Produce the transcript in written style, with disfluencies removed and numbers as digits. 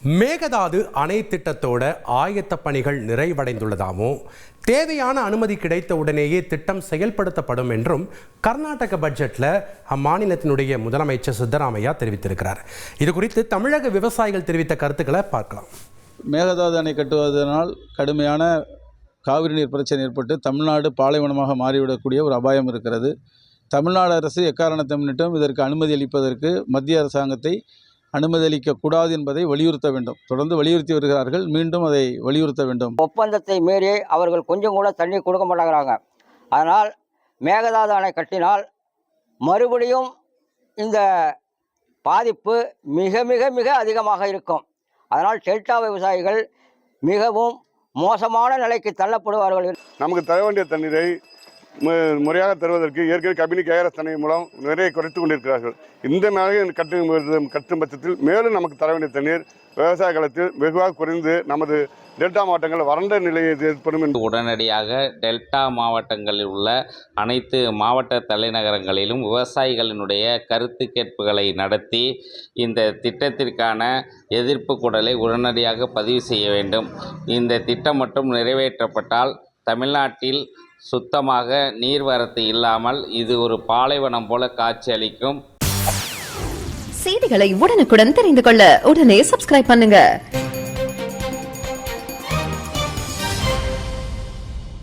மேகதாது அணை திட்டத்தோட ஆயத்த பணிகள் நிறைவடைந்துள்ளதாகவும் தேவையான அனுமதி கிடைத்த உடனேயே திட்டம் செயல்படுத்தப்படும் என்றும் கர்நாடக பட்ஜெட்ல அம்மாநிலத்தினுடைய முதலமைச்சர் சித்தராமையா தெரிவித்திருக்கிறார். இது குறித்து தமிழக விவசாயிகள் தெரிவித்த கருத்துக்களை பார்க்கலாம். மேகதாது அணை கட்டுவதனால் கடுமையான காவிரி நீர் பிரச்சனை ஏற்பட்டு தமிழ்நாடு பாலைவனமாக மாறிவிடக்கூடிய ஒரு அபாயம் இருக்கிறது. தமிழ்நாடு அரசு எக்காரணத்தை முன்னிட்டும் இதற்கு அனுமதி அளிப்பதற்கு மத்திய அரசாங்கத்தை அனுமதி அளிக்கக்கூடாது என்பதை வலியுறுத்த வேண்டும். தொடர்ந்து வலியுறுத்தி வருகிறார்கள். மீண்டும் அதை வலியுறுத்த வேண்டும். ஒப்பந்தத்தை மீறி அவர்கள் கொஞ்சம் கூட தண்ணி கொடுக்க மாட்டேங்கிறாங்க. அதனால் மேகதாது அணை கட்டினால் மறுபடியும் இந்த பாதிப்பு மிக மிக மிக அதிகமாக இருக்கும். அதனால் டெல்டா விவசாயிகள் மிகவும் மோசமான நிலைக்கு தள்ளப்படுவார்கள். நமக்கு தர வேண்டிய தண்ணீரை முறையாக தருவதற்கு ஏற்கனவே கபினி கேஆர்எஸ் தண்ணீர் மூலம் நிறைய குறைத்து கொண்டிருக்கிறார்கள். இந்த மேலே கட்டும் பட்சத்தில் மேலும் நமக்கு தர வேண்டிய தண்ணீர் விவசாய காலத்தில் வெகுவாக குறைந்து நமது டெல்டா மாவட்டங்கள் வறண்ட நிலையை ஏற்படும் என்று உடனடியாக டெல்டா மாவட்டங்களில் உள்ள அனைத்து மாவட்ட தலைநகரங்களிலும் விவசாயிகளினுடைய கருத்து கேட்புகளை நடத்தி இந்த திட்டத்திற்கான எதிர்ப்பு குரலை உடனடியாக பதிவு செய்ய வேண்டும். இந்த திட்டம் மட்டும் நிறைவேற்றப்பட்டால் தமிழ்நாட்டில் சுத்தமாக நீர்வரத்து இல்லாமல் இது ஒரு பாலைவனம் போல காட்சி அளிக்கும். செய்திகளை உடனுக்குடன் தெரிந்து கொள்ள உடனே சப்ஸ்கிரைப் பண்ணுங்க.